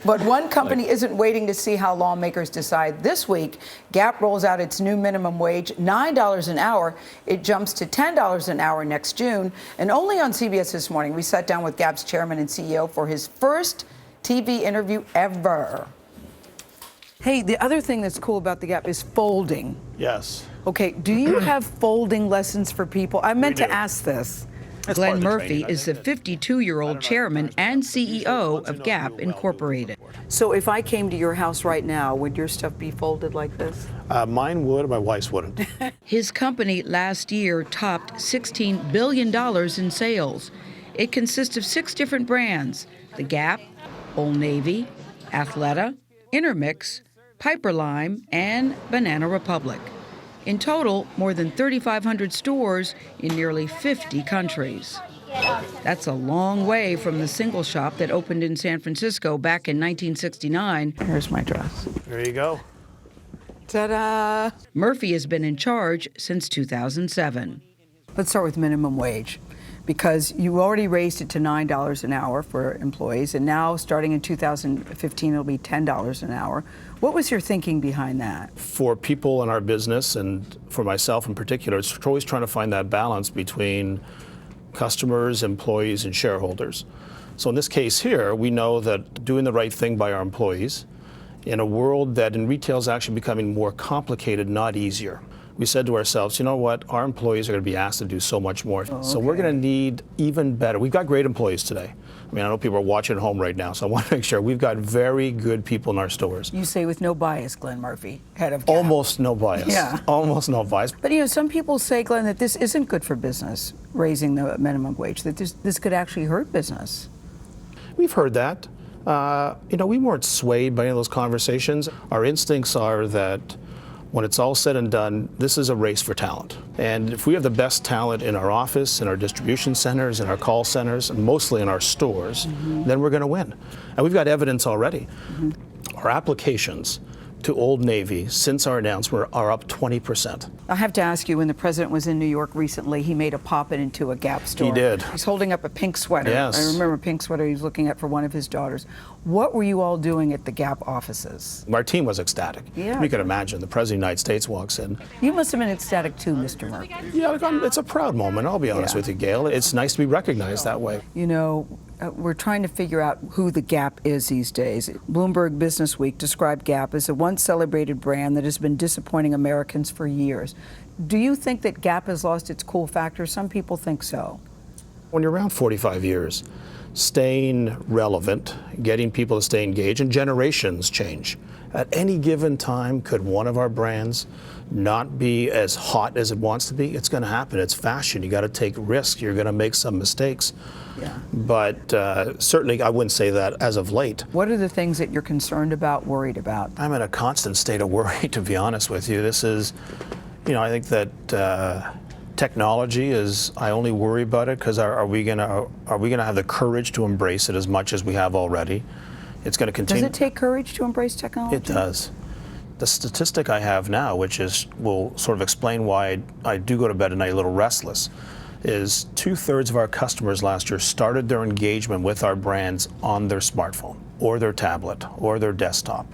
But one company isn't waiting to see how lawmakers decide this week. Gap rolls out its new minimum wage, $9 an hour. It jumps to $10 an hour next June. And only on CBS This Morning, we sat down with Gap's chairman and CEO for his first TV interview ever. Hey, the other thing that's cool about the Gap is folding. Yes. Okay, do you have folding lessons for people? I meant to ask this. Glenn Murphy is the 52-year-old chairman and CEO of Gap Incorporated. So if I came to your house right now, would your stuff be folded like this? Mine would, my wife's wouldn't. His company last year topped $16 billion in sales. It consists of 6 different brands: the Gap, Old Navy, Athleta, Intermix, Piper Lime, and Banana Republic. In total, more than 3,500 stores in nearly 50 countries. That's a long way from the single shop that opened in San Francisco back in 1969. Here's my dress. There you go. Ta-da! Murphy has been in charge since 2007. Let's start with minimum wage, because you already raised it to $9 an hour for employees, and now starting in 2015 it'll be $10 an hour. What was your thinking behind that? For people in our business, and for myself in particular, it's always trying to find that balance between customers, employees, and shareholders. So in this case here, we know that doing the right thing by our employees in a world that in retail is actually becoming more complicated, not easier. We said to ourselves, you know what, our employees are going to be asked to do so much more. So we're going to need even better. We've got great employees today. I mean, I know people are watching at home right now, so I want to make sure we've got very good people in our stores. You say with no bias, Glenn Murphy, head of Gap. Almost no bias. Yeah. Almost no bias. But you know, some people say, Glenn, that this isn't good for business, raising the minimum wage, that this could actually hurt business. We've heard that. You know, we weren't swayed by any of those conversations. Our instincts are that when it's all said and done, this is a race for talent. And if we have the best talent in our office, in our distribution centers, in our call centers, and mostly in our stores, then we're going to win. And we've got evidence already. Our applications to Old Navy since our announcement are up 20%. I have to ask you, when the president was in New York recently, he made a pop-in into a Gap store. He did. He's holding up a pink sweater. Yes. I remember a pink sweater he was looking at for one of his daughters. What were you all doing at the Gap offices? Our team was ecstatic. Yeah. You can imagine, the President of the United States walks in. You must have been ecstatic too, Mr. Murphy. Yeah, look, it's a proud moment, I'll be honest with you, Gail. It's nice to be recognized that way. You know, we're trying to figure out who the Gap is these days. Bloomberg Business Week described Gap as a once celebrated brand that has been disappointing Americans for years. Do you think that Gap has lost its cool factor? Some people think so. When you're around 45 years, staying relevant, getting people to stay engaged, and generations change. At any given time, could one of our brands not be as hot as it wants to be? It's going to happen. It's fashion. You got to take risks. You're going to make some mistakes. Yeah. But certainly, I wouldn't say that as of late. What are the things that you're concerned about, worried about? I'm in a constant state of worry, to be honest with you. This is, you know, I think that technology is, I only worry about it because are we gonna have the courage to embrace it as much as we have already? It's going to continue. Does it take courage to embrace technology? It does. The statistic I have now, which will sort of explain why I do go to bed at night a little restless, is 2/3 of our customers last year started their engagement with our brands on their smartphone or their tablet or their desktop.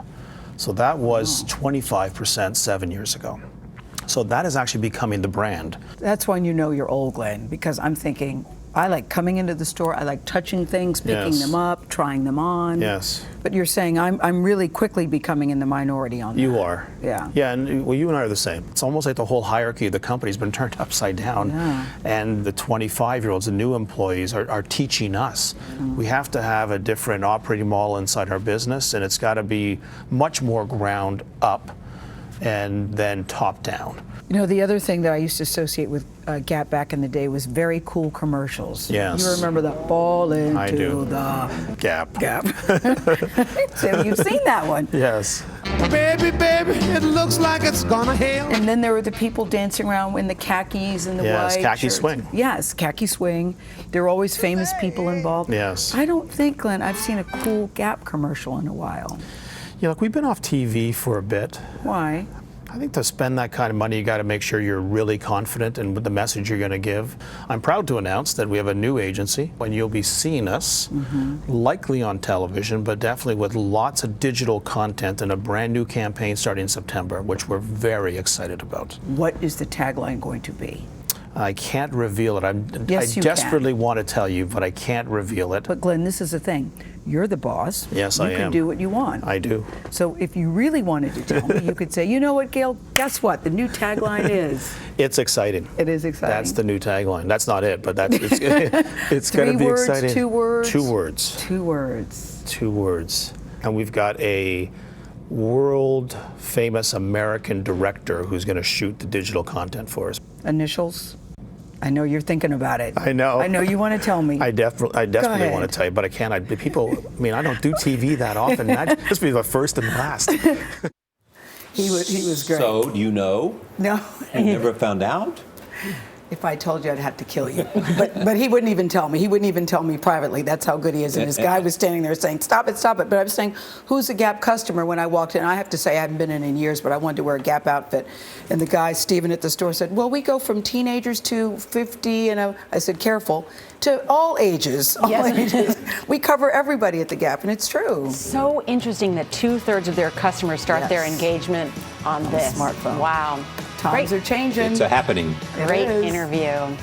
So that was 25% 7 years ago. So that is actually becoming the brand. That's when you know you're old, Glenn, because I'm thinking, I like coming into the store, I like touching things, picking them up, trying them on. Yes. But you're saying I'm really quickly becoming in the minority on that. You are. Yeah. Yeah, and well, you and I are the same. It's almost like the whole hierarchy of the company's been turned upside down. Yeah. And the 25-year-olds, the new employees, are teaching us. We have to have a different operating model inside our business, and it's got to be much more ground up and then top down. You know, the other thing that I used to associate with Gap back in the day was very cool commercials. Yes. You remember the fall into I do. the Gap. So you've seen that one. Yes. Baby, baby, it looks like it's gonna hail. And then there were the people dancing around in the khakis and the Yes, white khaki shirts. swing. Yes, khaki swing. There were always famous people involved. Yes. I don't think, Glenn, I've seen a cool Gap commercial in a while. Yeah, look, we've been off TV for a bit. Why? I think to spend that kind of money, you got to make sure you're really confident in the message you're going to give. I'm proud to announce that we have a new agency, and you'll be seeing us likely on television, but definitely with lots of digital content and a brand new campaign starting in September, which we're very excited about. What is the tagline going to be? I can't reveal it. Yes, I you desperately want to tell you, but I can't reveal it. But Glenn, this is the thing. You're the boss. Yes, I am. You can do what you want. I do. So if you really wanted to tell me, you could say, you know what, Gail, guess what? The new tagline is. It's exciting. It is exciting. That's the new tagline. That's not it, but that's it's going to be 3 words, exciting. 2 words? 2 words. 2 words. 2 words. And we've got a world famous American director who's going to shoot the digital content for us. Initials? I know you're thinking about it. I know. I know you want to tell me. I desperately want ahead. to tell you, but I can't. I don't do TV that often. This will be the first and last. He was great. So, you know? No. You never found out? If I told you, I'd have to kill you. But he wouldn't even tell me. He wouldn't even tell me privately. That's how good he is. And this guy was standing there saying, stop it, stop it. But I was saying, who's a Gap customer when I walked in? I have to say I haven't been in years, but I wanted to wear a Gap outfit. And the guy, Steven, at the store said, well, we go from teenagers to 50. And I said, careful, to all ages. All ages. We cover everybody at the Gap, and it's true. So interesting that 2/3 of their customers start their engagement on this. Smartphone. Wow. Times are changing. It's a happening. Great is. interview.